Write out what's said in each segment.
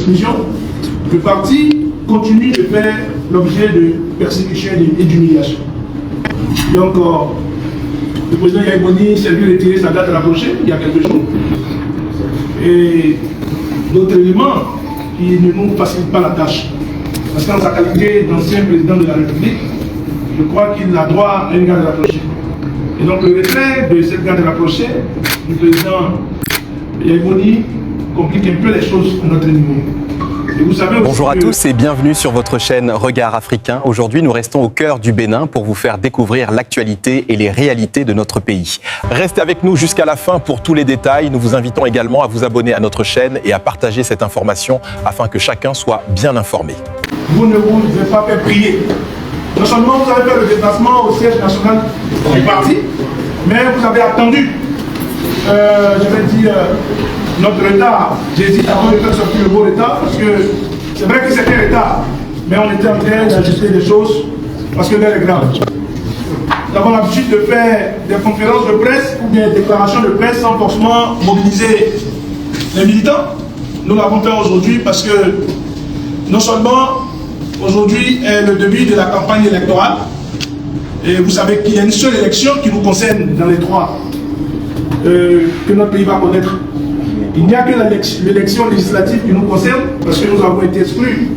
exclusions, le parti continue de faire l'objet de persécutions et d'humiliation. Donc, le président Yahya Boni s'est vu retirer sa date rapprochée il y a quelques jours. Et d'autres éléments qui ne nous facilitent pas la tâche. Parce qu'en sa qualité d'ancien président de la République, je crois qu'il a droit à une garde rapprochée. Et donc le retrait de cette garde rapprochée du président Yahya Boni complique un peu les choses à notre niveau. Bonjour à tous et bienvenue sur votre chaîne Regard Africain. Aujourd'hui, nous restons au cœur du Bénin pour vous faire découvrir l'actualité et les réalités de notre pays. Restez avec nous jusqu'à la fin pour tous les détails. Nous vous invitons également à vous abonner à notre chaîne et à partager cette information afin que chacun soit bien informé. Vous ne vous avez pas fait prier. Non seulement vous avez fait le déplacement au siège national du parti, mais vous avez attendu, je vais dire, notre retard. J'hésite avant de faire sortir le mot retard parce que c'est vrai que c'était retard, mais on était en train d'ajuster des choses parce que l'heure est grave. Nous avons l'habitude de faire des conférences de presse ou des déclarations de presse sans forcément mobiliser les militants. Nous l'avons fait aujourd'hui parce que non seulement aujourd'hui est le début de la campagne électorale, et vous savez qu'il y a une seule élection qui nous concerne dans les trois que notre pays va connaître. Il n'y a que l'élection législative qui nous concerne, parce que nous avons été exclus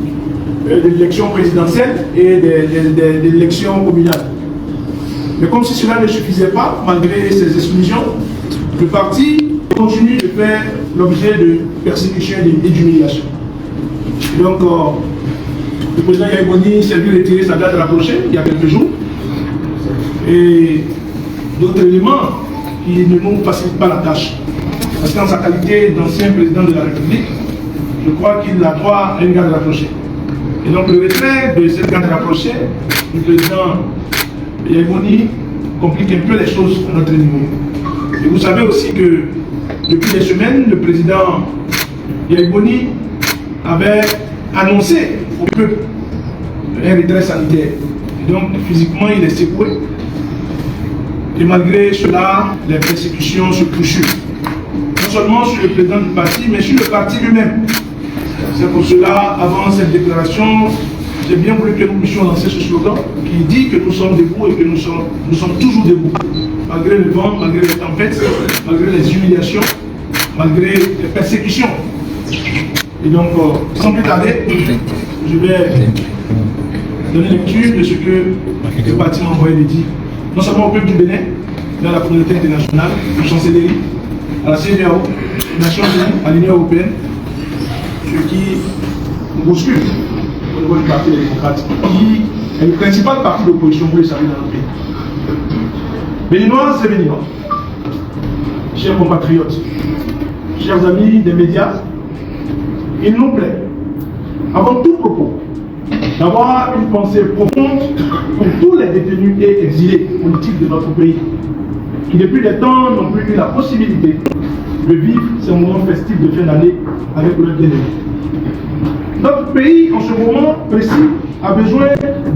de l'élection présidentielle et de l'élection communale. Mais comme si cela ne suffisait pas, malgré ces exclusions, le parti continue de faire l'objet de persécutions et d'humiliation. Donc, le président Yahya Boni s'est vu retirer sa date rapprochée il y a quelques jours. Et d'autres éléments qui ne nous facilitent pas la tâche. Parce qu'en sa qualité d'ancien président de la République, je crois qu'il a droit à une garde rapprochée. Et donc le retrait de cette garde rapprochée du président Yahya Boni complique un peu les choses à notre niveau. Et vous savez aussi que depuis des semaines, le président Yahya Boni avait annoncé au peuple un retrait sanitaire. Et donc physiquement il est secoué. Et malgré cela, les persécutions se poursuivent. Non seulement sur le président du parti, mais sur le parti lui-même. C'est pour cela, avant cette déclaration, j'ai bien voulu que nous puissions lancer ce slogan qui dit que nous sommes debout et que nous sommes toujours debout. Malgré le vent, malgré les tempêtes, malgré les humiliations, malgré les persécutions. Et donc, sans plus tarder, je vais donner lecture de ce que le parti m'a envoyé de dire. Non seulement au peuple du Bénin, mais à la communauté internationale, aux chancelleries, à la CEDEAO, aux Nations Unies, à l'Union Européenne, ce qui nous bouscule au niveau du Parti des démocrates, qui est le principal parti d'opposition, vous le savez, dans notre pays. Béninoises et Béninois, chers compatriotes, chers amis des médias, il nous plaît, avant tout propos, d'avoir une pensée profonde pour tous les détenus et exilés politiques de notre pays, qui depuis des temps n'ont plus eu la possibilité de vivre ces moments festifs de fin d'année avec leur bien-aimé. Notre pays, en ce moment précis, a besoin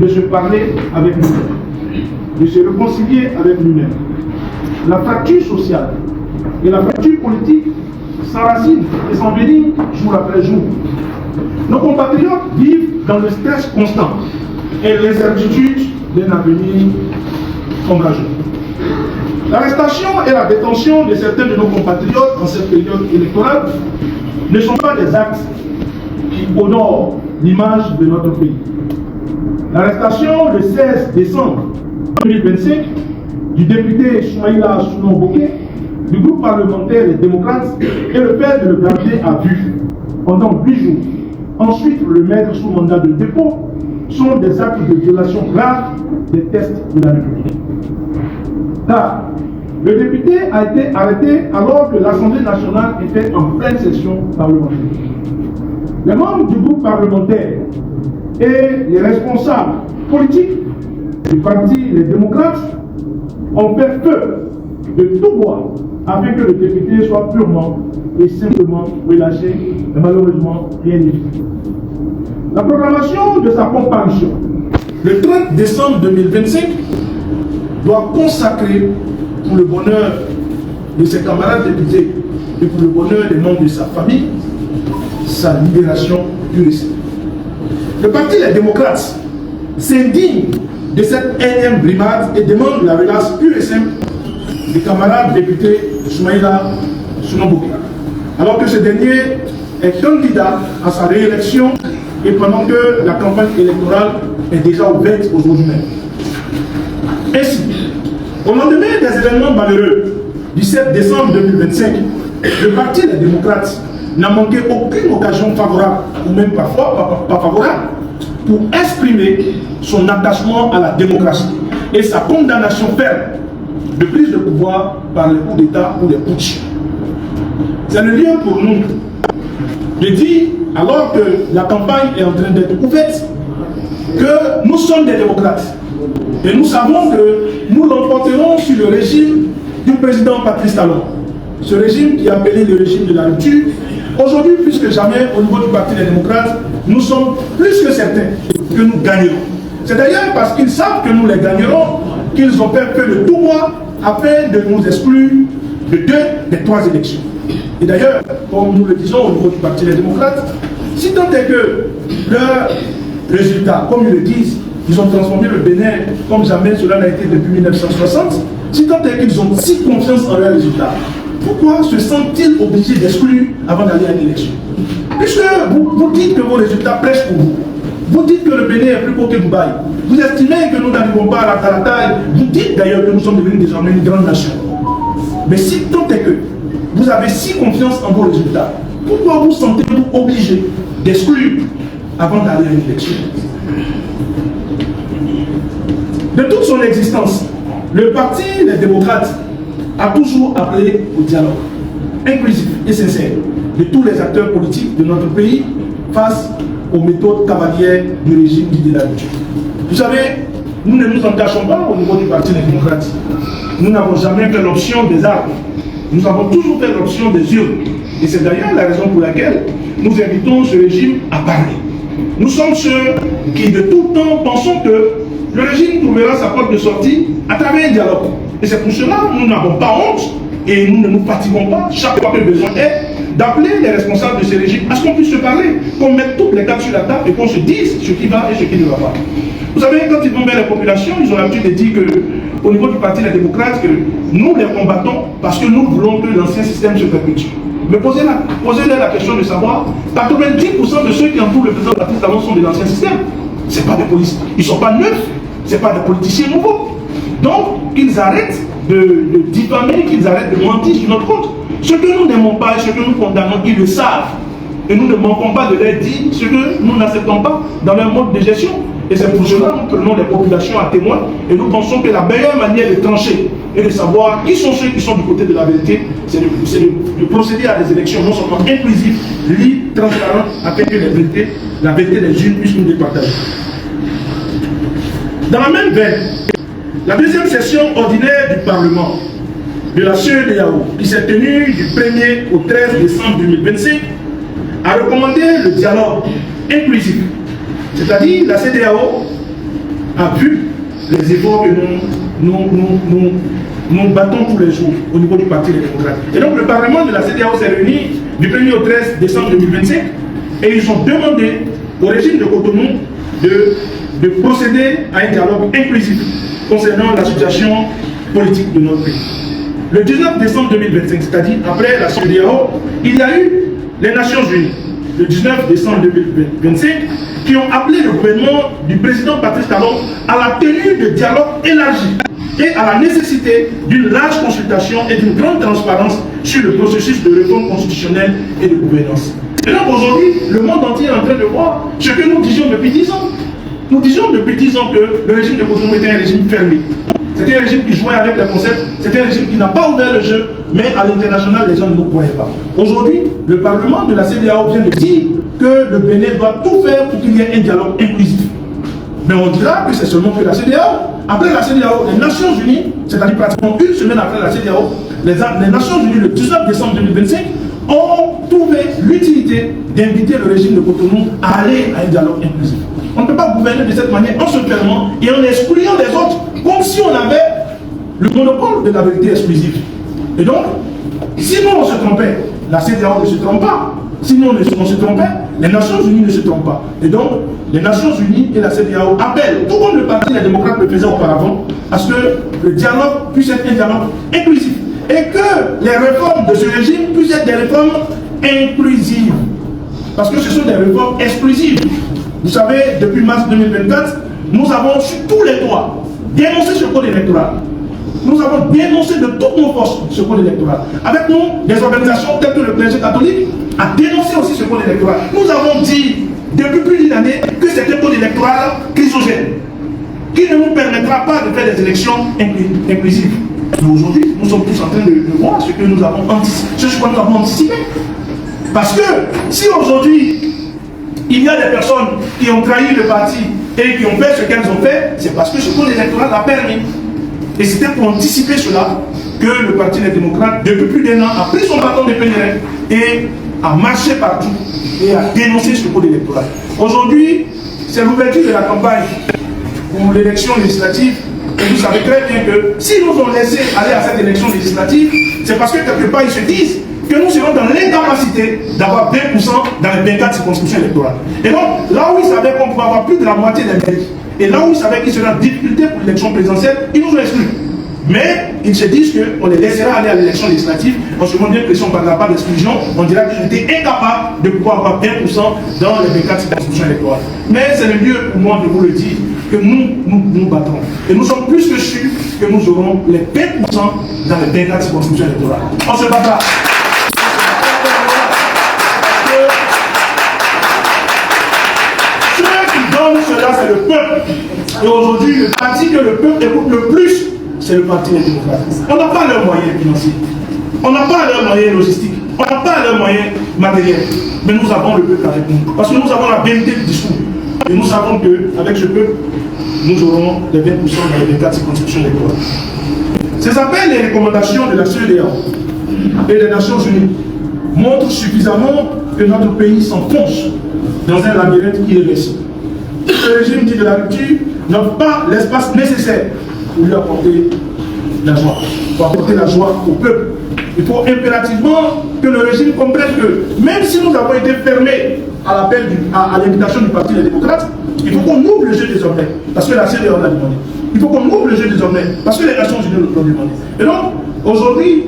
de se parler avec nous-mêmes, de se réconcilier avec nous-mêmes. La fracture sociale et la fracture politique s'enracinent et s'enveniment jour après jour. Nos compatriotes vivent dans le stress constant et l'incertitude d'un avenir ombrageux. L'arrestation et la détention de certains de nos compatriotes en cette période électorale ne sont pas des actes qui honorent l'image de notre pays. L'arrestation le 16 décembre 2025 du député Soumaïla Sounon-Boké du groupe parlementaire des démocrates et le fait de le garder à vue pendant 8 jours, ensuite le mettre sous mandat de dépôt, sont des actes de violation grave des textes de la République. Car le député a été arrêté alors que l'Assemblée nationale était en pleine session parlementaire. Les membres du groupe parlementaire et les responsables politiques du parti Les Démocrates ont fait feu de tout bois afin que le député soit purement et simplement relâché, mais malheureusement rien n'est fait. La proclamation de sa comparution le 30 décembre 2025 doit consacrer pour le bonheur de ses camarades députés et pour le bonheur des membres de sa famille sa libération pure et simple. Le parti Les Démocrates s'indigne de cette énième brimade et demande la relâche pure et simple du camarade député Soumaïla Sounoboki, alors que ce dernier est candidat à sa réélection et pendant que la campagne électorale est déjà ouverte aujourd'hui même. Ainsi, au lendemain des événements malheureux du 7 décembre 2025, le parti Les Démocrates n'a manqué aucune occasion favorable, ou même parfois pas favorable, pour exprimer son attachement à la démocratie et sa condamnation ferme de prise de pouvoir par les coups d'État ou les putsch. C'est le lieu pour nous de dire, alors que la campagne est en train d'être ouverte, que nous sommes des démocrates. Et nous savons que nous l'emporterons sur le régime du président Patrice Talon. Ce régime qui est appelé le régime de la rupture. Aujourd'hui, plus que jamais, au niveau du Parti des démocrates, nous sommes plus que certains que nous gagnerons. C'est d'ailleurs parce qu'ils savent que nous les gagnerons qu'ils ont fait le tout mois afin de nous exclure de 2 des 3 élections. Et d'ailleurs, comme nous le disons au niveau du Parti des démocrates, si tant est que leurs résultats, comme ils le disent, ils ont transformé le Bénin comme jamais cela n'a été depuis 1960, si tant est qu'ils ont si confiance en leurs résultats, pourquoi se sentent-ils obligés d'exclure avant d'aller à une élection? Puisque vous dites que vos résultats prêchent pour vous, vous dites que le Bénin est plus beau que Dubaï, vous estimez que nous n'arrivons pas à la taille, vous dites d'ailleurs que nous sommes devenus désormais une grande nation. Mais si tant est que vous avez si confiance en vos résultats, pourquoi vous sentez-vous obligés d'exclure avant d'aller à une élection? De toute son existence, le parti Les Démocrates a toujours appelé au dialogue inclusif et sincère de tous les acteurs politiques de notre pays face aux méthodes cavalières du régime dit de la rupture. Vous savez, nous ne nous en cachons pas au niveau du Parti des Démocrates. Nous n'avons jamais fait l'option des armes. Nous avons toujours fait l'option des urnes. Et c'est d'ailleurs la raison pour laquelle nous invitons ce régime à parler. Nous sommes ceux qui de tout temps pensons que le régime trouvera sa porte de sortie à travers un dialogue. Et c'est pour cela que nous n'avons pas honte et nous ne nous fatiguons pas, chaque fois que besoin est, d'appeler les responsables de ce régime à ce qu'on puisse se parler, qu'on mette toutes les cartes sur la table et qu'on se dise ce qui va et ce qui ne va pas. Vous savez, quand ils vont vers les populations, ils ont l'habitude de dire qu'au niveau du Parti des démocrates, que nous les combattons parce que nous voulons que l'ancien système se perpétue. Mais posez-leur la question de savoir, 90% de ceux qui entourent le président Patrice Talon sont de l'ancien système. Ce n'est pas des policiers, ils ne sont pas neufs, ce n'est pas des politiciens nouveaux. Donc, qu'ils arrêtent de diffamer, qu'ils arrêtent de mentir sur notre compte. Ce que nous n'aimons pas et ce que nous condamnons, ils le savent. Et nous ne manquons pas de leur dire ce que nous n'acceptons pas dans leur mode de gestion. Et c'est pour cela que nous prenons les populations à témoin et nous pensons que la meilleure manière de trancher et de savoir qui sont ceux qui sont du côté de la vérité, c'est de procéder à des élections non seulement inclusives, libres, transparentes, afin que la vérité des unes puisse nous départager. Dans la même veine, la deuxième session ordinaire du Parlement de la CEDEAO, qui s'est tenue du 1er au 13 décembre 2025, a recommandé le dialogue inclusif. C'est-à-dire, la CEDEAO a vu les efforts que nous battons tous les jours au niveau du Parti des démocrates. Et donc, le Parlement de la CEDEAO s'est réuni du 1er au 13 décembre 2025 et ils ont demandé au régime de Cotonou de procéder à un dialogue inclusif concernant la situation politique de notre pays. Le 19 décembre 2025, c'est-à-dire après la CEDEAO, il y a eu les Nations Unies, le 19 décembre 2025, qui ont appelé le gouvernement du président Patrice Talon à la tenue de dialogue élargi et à la nécessité d'une large consultation et d'une grande transparence sur le processus de réforme constitutionnelle et de gouvernance. Et donc aujourd'hui, le monde entier est en train de voir ce que nous disions depuis 10 ans. Nous disions depuis 10 ans que le régime de Cotonou était un régime fermé. C'était un régime qui jouait avec les concepts, c'était un régime qui n'a pas ouvert le jeu, mais à l'international, les gens ne nous croyaient pas. Aujourd'hui, le Parlement de la CEDEAO vient de dire que le Bénin doit tout faire pour qu'il y ait un dialogue inclusif. Mais on dira que c'est seulement que la CEDEAO. Après la CEDEAO, les Nations Unies, c'est-à-dire pratiquement une semaine après la CEDEAO, les Nations Unies, le 19 décembre 2025, ont trouvé l'utilité d'inviter le régime de Cotonou à aller à un dialogue inclusif. On ne peut pas gouverner de cette manière en se fermant et en excluant les autres, comme si on avait le monopole de la vérité exclusive. Et donc, si nous on se trompait, la CEDEAO ne se trompe pas. Sinon, on se trompait, les Nations Unies ne se trompent pas. Et donc, les Nations Unies et la CEDEAO appellent, tout comme le Parti des démocrates le faisait auparavant, à ce que le dialogue puisse être un dialogue inclusif. Et que les réformes de ce régime puissent être des réformes inclusives. Parce que ce sont des réformes exclusives. Vous savez, depuis mars 2024, nous avons sur tous les toits dénoncé ce code électoral. Nous avons dénoncé de toutes nos forces ce code électoral. Avec nous, des organisations telles que le clergé catholique a dénoncé aussi ce code électoral. Nous avons dit depuis plus d'une année que c'est un code électoral chrysogène, qui ne nous permettra pas de faire des élections inclusives. Mais aujourd'hui, nous sommes tous en train de voir ce que nous avons anticipé, ce que nous avons anticipé. Parce que si aujourd'hui, il y a des personnes qui ont trahi le parti et qui ont fait ce qu'elles ont fait, c'est parce que ce code électoral l'a permis. Et c'était pour anticiper cela que le Parti des démocrates, depuis plus d'1 an, a pris son bâton de pèlerin et a marché partout et a dénoncé ce code électoral. Aujourd'hui, c'est l'ouverture de la campagne pour l'élection législative. Et vous savez très bien que si nous ont laissé aller à cette élection législative, c'est parce que quelque part ils se disent que nous serons dans l'incapacité d'avoir 20% dans les 24 circonscriptions électorales. Et donc, là où ils savaient qu'on pouvait avoir plus de la moitié des mairies, et là où ils savaient qu'ils seraient en difficulté pour l'élection présidentielle, ils nous ont exclus. Mais ils se disent qu'on les laissera aller à l'élection législative. On se rend bien que si on ne parlera pas d'exclusion, on dira qu'ils étaient incapables de pouvoir avoir 20% dans les 24 circonscriptions électorales. Mais c'est le mieux pour moi de vous le dire que nous battrons. Et nous sommes plus que sûrs que nous aurons les 20% dans les 24 circonscriptions électorales. On se battra. Cela, c'est le peuple. Et aujourd'hui, le parti que le peuple écoute le plus, c'est le Parti des démocrates. On n'a pas leurs moyens financiers, on n'a pas leurs moyens logistiques, on n'a pas leurs moyens matériels. Mais nous avons le peuple avec nous. Parce que nous avons la vérité du discours. Et nous savons qu'avec ce peuple, nous aurons les 20% dans les 24 circonscriptions électorales. Ces appels et recommandations de la CEDEAO et des Nations Unies montrent suffisamment que notre pays s'enfonce dans un labyrinthe irréversible. Le régime dit de la rupture n'offre pas l'espace nécessaire pour lui apporter la joie, pour apporter la joie au peuple. Il faut impérativement que le régime comprenne que même si nous avons été fermés à l'appel, à l'invitation du Parti des démocrates, il faut qu'on ouvre le jeu désormais, parce que la CEDEAO l'a demandé. Il faut qu'on ouvre le jeu désormais, parce que les Nations Unies l'ont demandé. Et donc, aujourd'hui,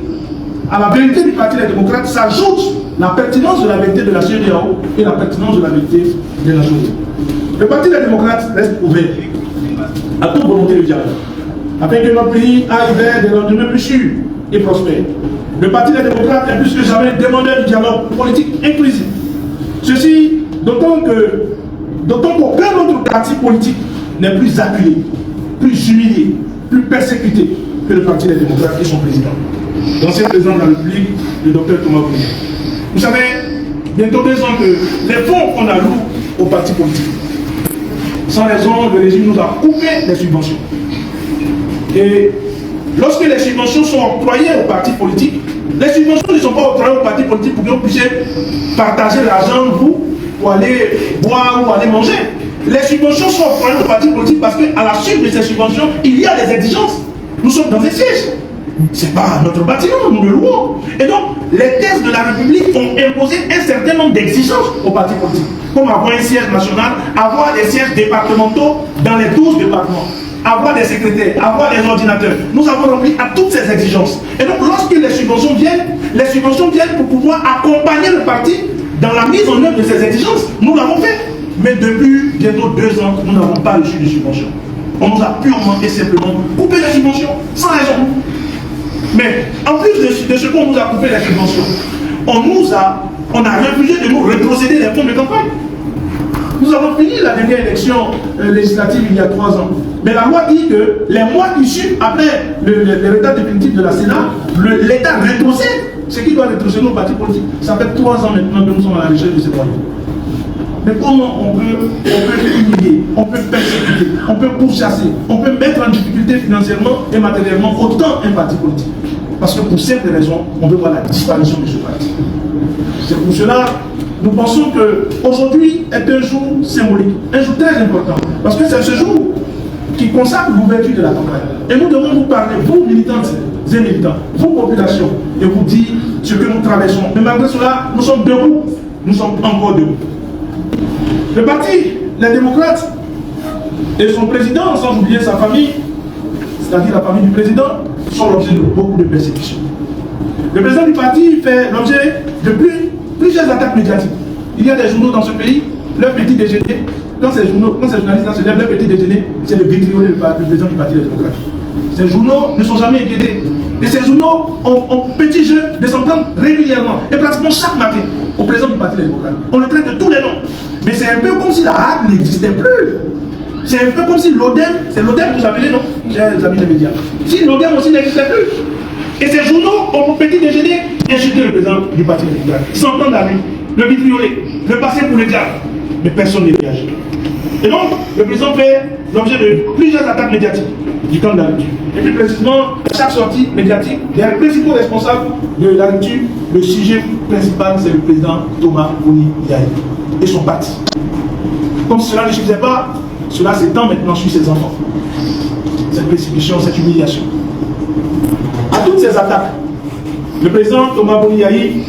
à la vérité du Parti des démocrates s'ajoute la pertinence de la vérité de la CEDEAO et la pertinence de la vérité des Nations Unies. Le Parti des démocrates reste ouvert à toute volonté de dialogue, afin que notre pays aille vers des lendemains plus sûrs et prospères. Le Parti des démocrates est plus que jamais demandeur du dialogue politique inclusif. Ceci d'autant qu'aucun autre parti politique n'est plus acculé, plus humilié, plus persécuté que le Parti des démocrates et son président. L'ancien président de la République, le docteur Thomas Brunier. Vous savez, bientôt 2 ans que les fonds qu'on alloue aux partis politiques, sans raison, le régime nous a coupé les subventions. Et lorsque les subventions sont octroyées aux partis politiques, les subventions ne sont pas octroyées aux partis politiques pour que vous puissiez partager l'argent, vous, pour aller boire ou aller manger. Les subventions sont octroyées aux partis politiques parce qu'à la suite de ces subventions, il y a des exigences. Nous sommes dans des sièges. Ce n'est pas notre bâtiment, nous le louons. Et donc, les thèses de la République ont imposé un certain nombre d'exigences aux partis politiques. Comme avoir un siège national, avoir des sièges départementaux dans les 12 départements, avoir des secrétaires, avoir des ordinateurs. Nous avons rempli à toutes ces exigences. Et donc, lorsque les subventions viennent pour pouvoir accompagner le parti dans la mise en œuvre de ces exigences. Nous l'avons fait. Mais depuis bientôt 2 ans, nous n'avons pas reçu de subventions. On nous a purement et simplement coupé les subventions, sans raison. Mais en plus de ce qu'on nous a coupé les subventions, on a refusé de nous retrocéder les fonds de campagne. Nous avons fini la dernière élection législative il y a 3 ans. Mais la loi dit que les mois qui suivent après le résultat définitif de la Sénat, l'État rétrocède ce qui doit rétrocéder aux partis politiques. Ça fait 3 ans maintenant que nous sommes à la recherche de ces moyens. Mais comment on peut humilier, on peut persécuter, on peut pourchasser, on peut mettre en difficulté financièrement et matériellement autant un parti politique? Parce que pour cette raison, on veut voir la disparition de ce parti. C'est pour cela nous pensons qu'aujourd'hui est un jour symbolique, un jour très important. Parce que c'est ce jour qui consacre l'ouverture de la campagne. Et nous devons vous parler, vous militantes et militants, vous populations, et vous dire ce que nous traversons. Mais malgré cela, nous sommes debout. Nous sommes encore debout. Le parti, les démocrates, et son président, sans oublier sa famille, c'est-à-dire la famille du président, sont l'objet de beaucoup de persécutions. Le président du parti fait l'objet de plusieurs attaques médiatiques. Il y a des journaux dans ce pays, leur petit déjeuner, quand ces journalistes se lèvent, leur petit déjeuner, c'est de vitrioler le président du parti des démocrates. Ces journaux ne sont jamais inquiétés. Et ces journaux ont petit jeu de s'en prendre régulièrement, et pratiquement chaque matin, au président du parti des démocrates. On le traite de tous les noms. Mais c'est un peu comme si la HAC n'existait plus. C'est un peu comme si l'ODEM, c'est l'ODEM que vous appelez, non, chers amis des médias. Si l'ODEM aussi n'existait plus. Et ces journaux ont pour petit déjeuner insulté le président du parti des démocrates. Ils s'en prennent la rue, le vitrioler, le passer pour le diable. Mais personne ne réagit. Et donc, le président fait l'objet de plusieurs attaques médiatiques du camp de la rupture. Et plus précisément, à chaque sortie médiatique, les principaux responsables de la rupture, le sujet principal, c'est le président Thomas Boni Yayi et son parti. Comme si cela ne suffisait pas, cela s'étend maintenant sur ses enfants. Cette persécution, cette humiliation. À toutes ces attaques, le président Thomas Boni Yayi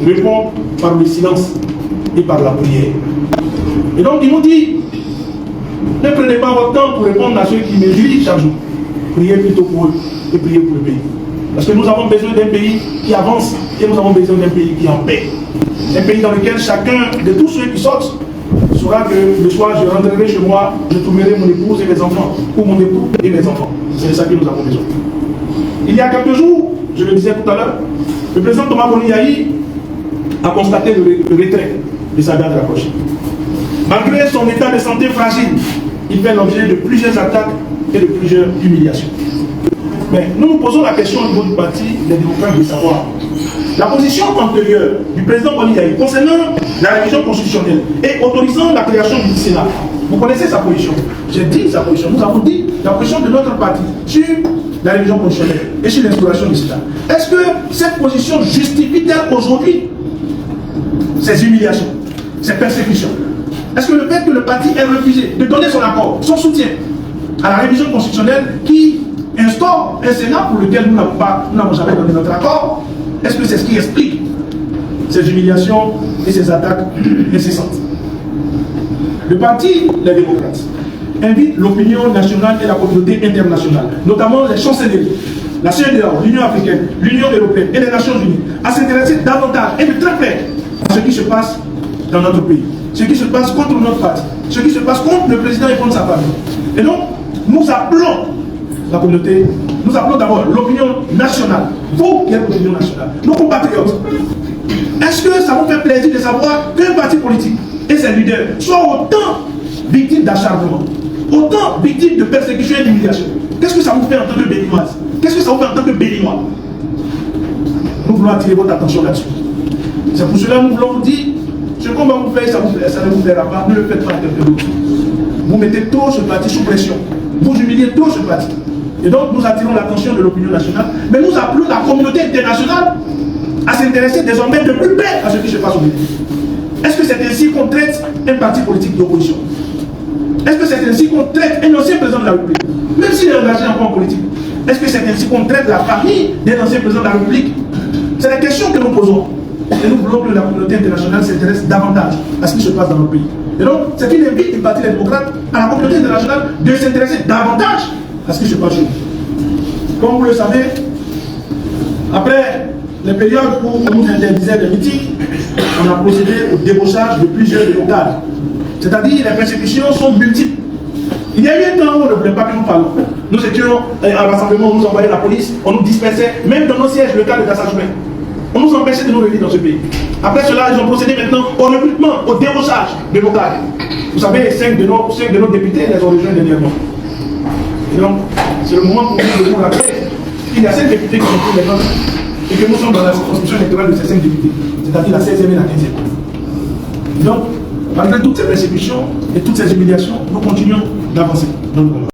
répond par le silence et par la prière. Et donc il nous dit, ne prenez pas votre temps pour répondre à ceux qui m'égrillent chaque jour. Priez plutôt pour eux et priez pour le pays. Parce que nous avons besoin d'un pays qui avance et nous avons besoin d'un pays qui est en paix. Un pays dans lequel chacun de tous ceux qui sortent saura que le soir je rentrerai chez moi, je trouverai mon épouse et mes enfants, ou mon époux et mes enfants. C'est de ça que nous avons besoin. Il y a quelques jours, je le disais tout à l'heure, le président Thomas Boni Yayi a constaté le retrait de sa garde rapprochée. Malgré son état de santé fragile, il fait l'objet de plusieurs attaques et de plusieurs humiliations. Mais nous nous posons la question au niveau du parti des démocrates de savoir la position antérieure du président Boni Yayi concernant la révision constitutionnelle et autorisant la création du Sénat. Vous connaissez sa position. J'ai dit sa position. Nous avons dit la position de notre parti sur la révision constitutionnelle et sur l'instauration du Sénat. Est-ce que cette position justifie-t-elle aujourd'hui ces humiliations, ces persécutions? Est-ce que le fait que le parti ait refusé de donner son accord, son soutien à la révision constitutionnelle qui instaure un Sénat pour lequel nous n'avons jamais donné notre accord, est-ce que c'est ce qui explique ces humiliations et ces attaques incessantes? Le parti, les démocrates, invite l'opinion nationale et la communauté internationale, notamment les chancelleries, la CEDEAO, l'Union africaine, l'Union européenne et les Nations unies, à s'intéresser davantage et de très près à ce qui se passe dans notre pays, ce qui se passe contre notre parti, ce qui se passe contre le président et contre sa famille. Et donc, nous appelons la communauté, nous appelons d'abord l'opinion nationale, vous qui êtes l'opinion nationale, nos compatriotes. Est-ce que ça vous fait plaisir de savoir qu'un parti politique et ses leaders soient autant victimes d'acharnement, autant victimes de persécution et d'humiliation? Qu'est-ce que ça vous fait en tant que béninoise? Qu'est-ce que ça vous fait en tant que béninois? Nous voulons attirer votre attention là-dessus. C'est pour cela que nous voulons vous dire, ce qu'on va vous faire, ça ne vous plaira pas, ne le faites pas à quelqu'un d'autre. Vous mettez trop ce parti sous pression, vous humiliez trop ce parti. Et donc nous attirons l'attention de l'opinion nationale, mais nous appelons la communauté internationale à s'intéresser désormais de plus près à ce qui se passe au Bénin. Est-ce que c'est ainsi qu'on traite un parti politique d'opposition? Est-ce que c'est ainsi qu'on traite un ancien président de la République, même s'il est engagé encore en politique? Est-ce que c'est ainsi qu'on traite la famille d'un ancien président de la République? C'est la question que nous posons. Et nous voulons que la communauté internationale s'intéresse davantage à ce qui se passe dans notre pays. Et donc, c'est une invite du Parti des démocrates à la communauté internationale de s'intéresser davantage à ce qui se passe chez nous. Comme vous le savez, après les périodes où on nous interdisait les meetings, on a procédé au débauchage de plusieurs de nos cadres. C'est-à-dire les persécutions sont multiples. Il y a eu un temps où on ne voulait pas que nous parlions. Nous étions en rassemblement, on nous envoyait la police, on nous dispersait, même dans nos sièges, le cas de Gassajouin. On nous empêchait de nous réunir dans ce pays. Après cela, ils ont procédé maintenant au recrutement, au débauchage de nos cadres. Vous savez, 5 de nos députés les ont rejoints dernièrement. Et donc, c'est le moment pour nous de vous rappeler qu'il y a 5 députés qui sont pris maintenant et que nous sommes dans la circonscription électorale de ces 5 députés, c'est-à-dire la 16e et la 15e. Donc, malgré toutes ces persécutions et toutes ces humiliations, nous continuons d'avancer dans le combat.